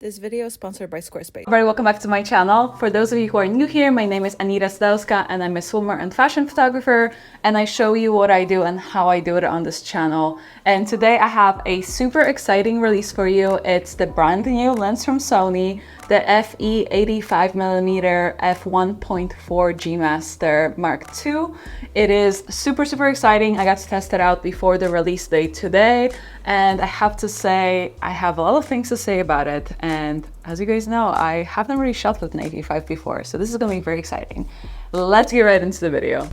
This video is sponsored by Squarespace. Very welcome back to my channel. For those of you who are new here, my name is Anita Sadowska and I'm a swimmer and fashion photographer, and I show you what I do and how I do it on this channel. And today I have a super exciting release for you. It's the brand new lens from Sony, the FE 85mm f1.4 G Master Mark II. It is super exciting. I got to test it out before the release date today, and I have to say I have a lot of things to say about it. And as you guys know, I haven't really shot with an 85 before, so this is gonna be very exciting. Let's get right into the video.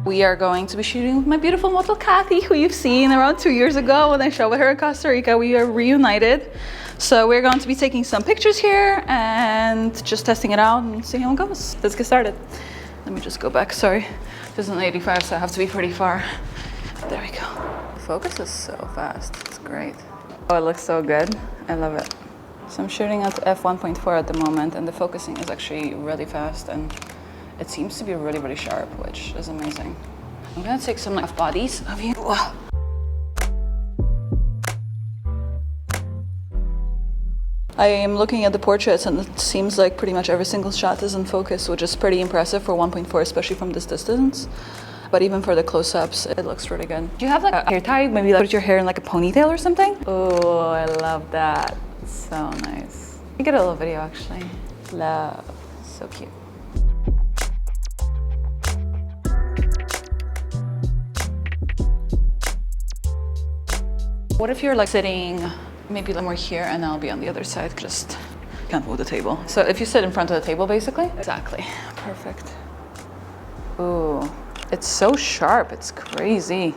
We are going to be shooting with my beautiful model Kathy, who you've seen around 2 years ago when I shot with her in Costa Rica. We are reunited. So we're going to be taking some pictures here and just testing it out and see how it goes. Let's get started. Let me just go back, sorry. This is an 85, so I have to be pretty far. There we go. Focus is so fast, it's great. Oh, it looks so good, I love it. So I'm shooting at f1.4 at the moment, and the focusing is actually really fast, and it seems to be really sharp, which is amazing. I'm gonna take some like bodies of you. Whoa. I am looking at the portraits and it seems like pretty much every single shot is in focus, which is pretty impressive for 1.4, especially from this distance. But even for the close-ups, it looks really good. Do you have like a hair tie? Maybe like put your hair in like a ponytail or something? Oh, I love that. So nice. You get a little video actually. Love. So cute. What if you're like sitting maybe a little more here and I'll be on the other side, just can't move the table. So if you sit in front of the table basically. Exactly, perfect. Ooh, it's so sharp, it's crazy.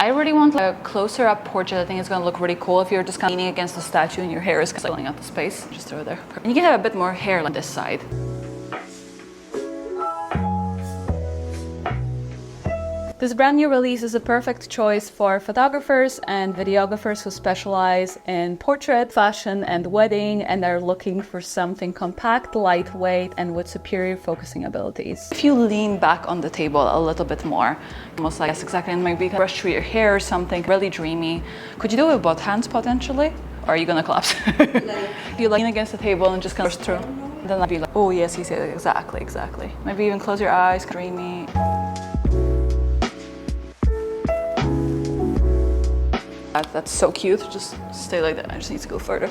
I really want like a closer up portrait. I think it's gonna look really cool if you're just kind of leaning against the statue and your hair is filling out the space. Just throw it there. And you can have a bit more hair on this side. This brand new release is a perfect choice for photographers and videographers who specialize in portrait, fashion, and wedding, and are looking for something compact, lightweight, and with superior focusing abilities. If you lean back on the table a little bit more, almost like, yes, exactly, and maybe brush through your hair or something really dreamy. Could you do it with both hands potentially? Or are you gonna collapse? You lean against the table and just kind of push through. Then I'd be like, oh yes, exactly. Maybe even close your eyes, dreamy. That's so cute, just stay like that. I just need to go further.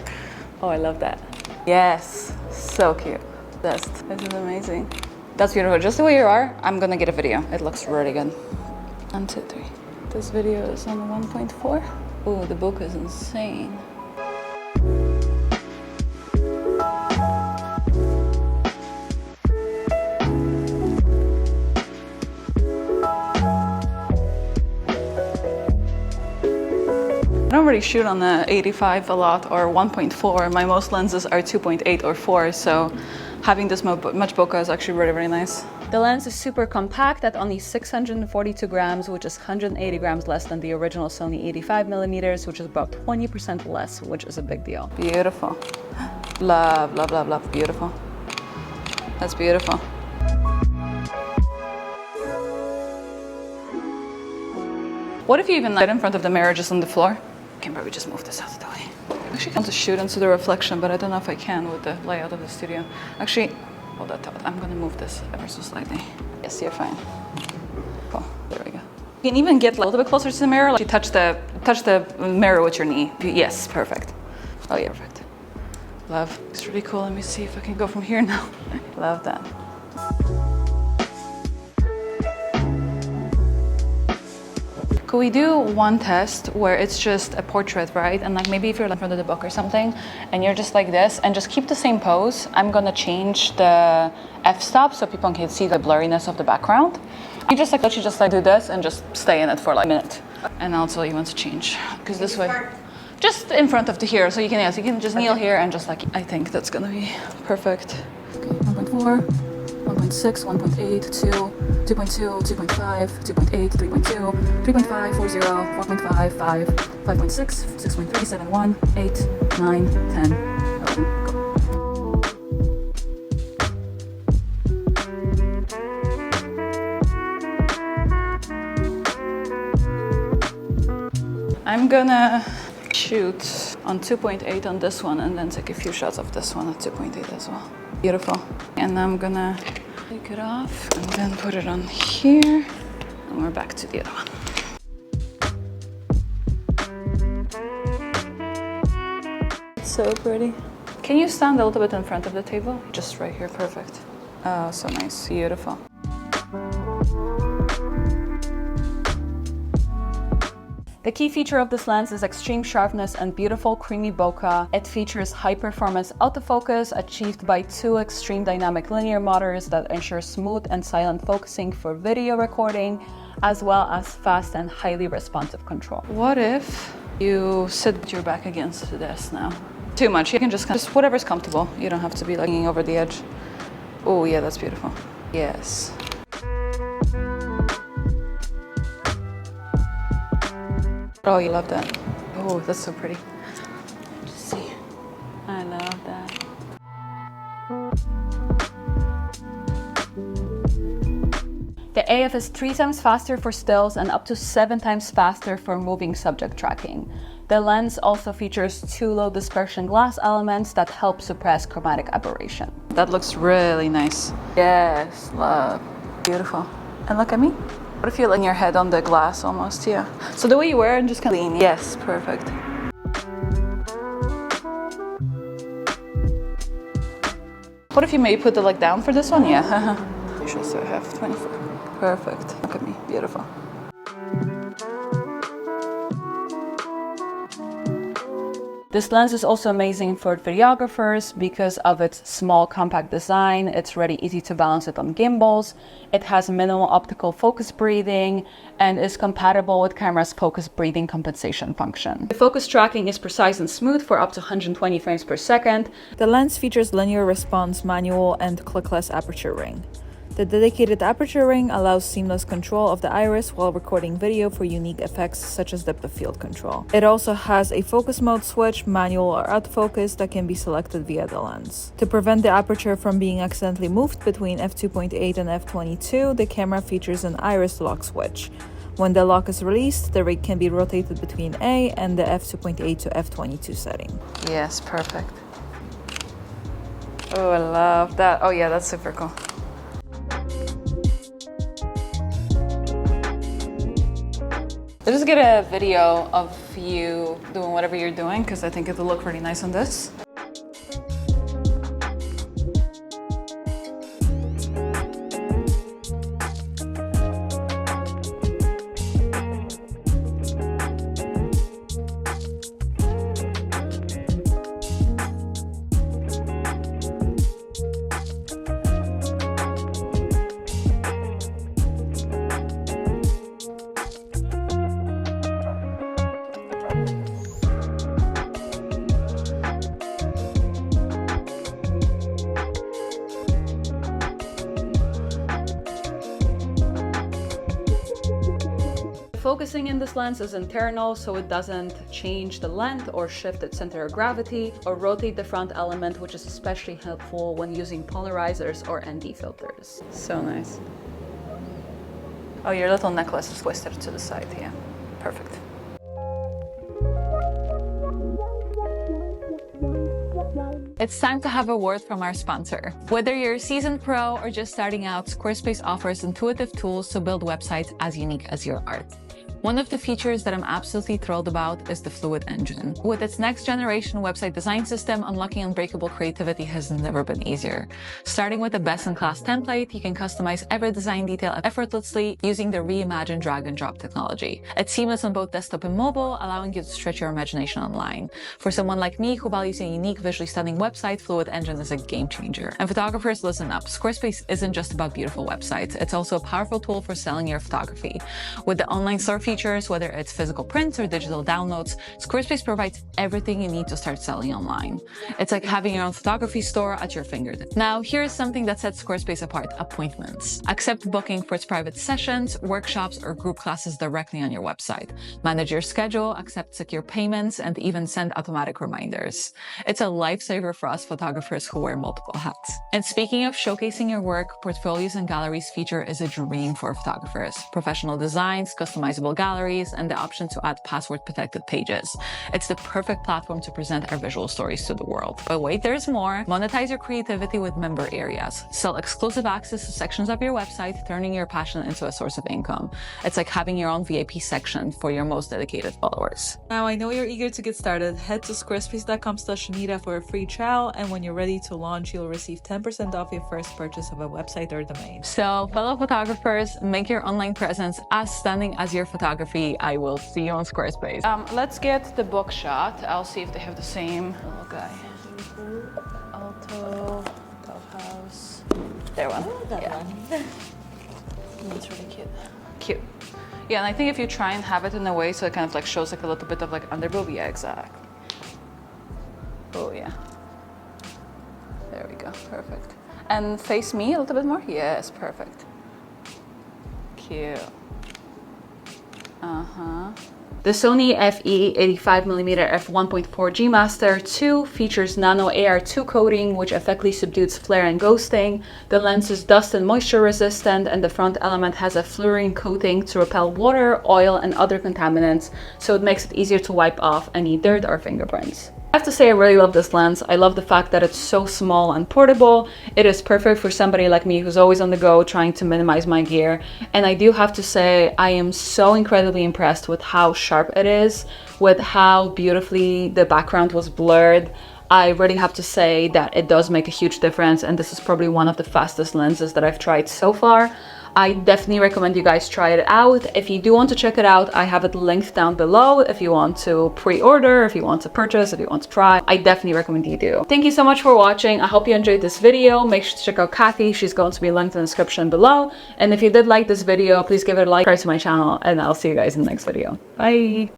Oh, I love that. Yes, so cute. This is amazing. That's beautiful, just the way you are. I'm gonna get a video. It looks really good. 1, 2, 3. This video is on 1.4. Oh, the book is insane. I don't really shoot on the 85 a lot or 1.4. My most lenses are 2.8 or 4, so having this much bokeh is actually really nice. The lens is super compact at only 642 grams, which is 180 grams less than the original Sony 85mm, which is about 20% less, which is a big deal. Beautiful. Love, beautiful. That's beautiful. What if you even sit in front of the mirror just on the floor? I can probably just move this out of the way. Actually, I want to shoot into the reflection, but I don't know if I can with the layout of the studio. Actually, hold that thought. I'm gonna move this ever so slightly. Yes, you're fine. Cool. There we go. You can even get a little bit closer to the mirror. Like you touch the mirror with your knee. Yes, perfect. Oh yeah, perfect. Love. It's really cool. Let me see if I can go from here now. Love that. Could we do one test where it's just a portrait, right? And like maybe if you're in front of the book or something and you're just like this and just keep the same pose. I'm gonna change the f-stop so people can see the blurriness of the background. You just like let you just like do this and just stay in it for like a minute. And also you want to change because this way, just in front of the here. So you can, yes, you can just kneel here and just like, I think that's gonna be perfect. Okay, 1.4, 1.6, 1.8, 2. 2.2, 2.5, 2.8, 3.2, 3.5, 40, 1.5, 5, 5.6, 6.3, 7, 1, 8, 9, 10, 11, go. I'm gonna shoot on 2.8 on this one and then take a few shots of this one at 2.8 as well. Beautiful. And I'm gonna take it off and then put it on here. And we're back to the other one. It's so pretty. Can you stand a little bit in front of the table? Just right here, perfect. Oh, so nice, beautiful. The key feature of this lens is extreme sharpness and beautiful creamy bokeh. It features high-performance autofocus achieved by two extreme dynamic linear motors that ensure smooth and silent focusing for video recording, as well as fast and highly responsive control. What if you sit with your back against this now? Too much, you can just whatever's comfortable. You don't have to be like leaning over the edge. Oh yeah, that's beautiful. Yes. Oh, you love that. Oh, that's so pretty. Just see. I love that. The AF is 3 times faster for stills and up to 7 times faster for moving subject tracking. The lens also features 2 low dispersion glass elements that help suppress chromatic aberration. That looks really nice. Yes, love. Beautiful. And look at me. What if you lean your head on the glass almost? Yeah. So the way you wear it, just kind of lean. Yes, perfect. What if you maybe put the leg down for this one? Yeah. You should also have 24. Perfect. Look at me. Beautiful. This lens is also amazing for videographers because of its small, compact design. It's really easy to balance it on gimbals. It has minimal optical focus breathing and is compatible with camera's focus breathing compensation function. The focus tracking is precise and smooth for up to 120 frames per second. The lens features linear response manual and clickless aperture ring. The dedicated aperture ring allows seamless control of the iris while recording video for unique effects such as depth of field control. It also has a focus mode switch, manual or autofocus, that can be selected via the lens. To prevent the aperture from being accidentally moved between f2.8 and f22, the camera features an iris lock switch. When the lock is released, the rig can be rotated between A and the f2.8 to f22 setting. Yes, perfect. Oh, I love that. Oh yeah, that's super cool. Let's just get a video of you doing whatever you're doing because I think it'll look really nice on this. Focusing in this lens is internal, so it doesn't change the length or shift its center of gravity or rotate the front element, which is especially helpful when using polarizers or ND filters. So nice. Oh, your little necklace is twisted to the side, yeah. Perfect. It's time to have a word from our sponsor. Whether you're a seasoned pro or just starting out, Squarespace offers intuitive tools to build websites as unique as your art. One of the features that I'm absolutely thrilled about is the Fluid Engine. With its next generation website design system, unlocking unbreakable creativity has never been easier. Starting with a best-in-class template, you can customize every design detail effortlessly using the reimagined drag and drop technology. It's seamless on both desktop and mobile, allowing you to stretch your imagination online. For someone like me who values a unique, visually stunning website, Fluid Engine is a game changer. And photographers, listen up. Squarespace isn't just about beautiful websites. It's also a powerful tool for selling your photography. With the online store features, whether it's physical prints or digital downloads, Squarespace provides everything you need to start selling online. It's like having your own photography store at your fingertips. Now, here's something that sets Squarespace apart: appointments. Accept booking for its private sessions, workshops, or group classes directly on your website. Manage your schedule, accept secure payments, and even send automatic reminders. It's a lifesaver for us photographers who wear multiple hats. And speaking of showcasing your work, Portfolios and Galleries feature is a dream for photographers. Professional designs, customizable galleries, and the option to add password-protected pages. It's the perfect platform to present our visual stories to the world. But wait, there's more. Monetize your creativity with member areas. Sell exclusive access to sections of your website, turning your passion into a source of income. It's like having your own VIP section for your most dedicated followers. Now, I know you're eager to get started. Head to squarespace.com/Anita for a free trial, and when you're ready to launch, you'll receive 10% off your first purchase of a website or domain. So, fellow photographers, make your online presence as stunning as your photography. I will see you on Squarespace. Let's get the book shot. I'll see if they have the same little guy. Alto, Dollhouse. There one. Oh, that one. That's really cute. Cute. Yeah, and I think if you try and have it in a way so it kind of like shows like a little bit of like under boob, yeah, exact. Oh yeah. There we go, perfect. And face me a little bit more? Yes, perfect. Cute. Uh-huh. The Sony FE 85mm f1.4 G Master 2 features nano AR2 coating, which effectively subdues flare and ghosting. The lens is dust and moisture resistant, and the front element has a fluorine coating to repel water, oil, and other contaminants, so it makes it easier to wipe off any dirt or fingerprints. I have to say I really love this lens. I love the fact that it's so small and portable. It is perfect for somebody like me who's always on the go trying to minimize my gear. And I do have to say I am so incredibly impressed with how sharp it is, with how beautifully the background was blurred. I really have to say that it does make a huge difference, and this is probably one of the fastest lenses that I've tried so far. I definitely recommend you guys try it out. If you do want to check it out, I have it linked down below if you want to pre-order, if you want to purchase, if you want to try. I definitely recommend you do. Thank you so much for watching. I hope you enjoyed this video. Make sure to check out Kathy. She's going to be linked in the description below. And if you did like this video, please give it a like, subscribe to my channel, and I'll see you guys in the next video. Bye!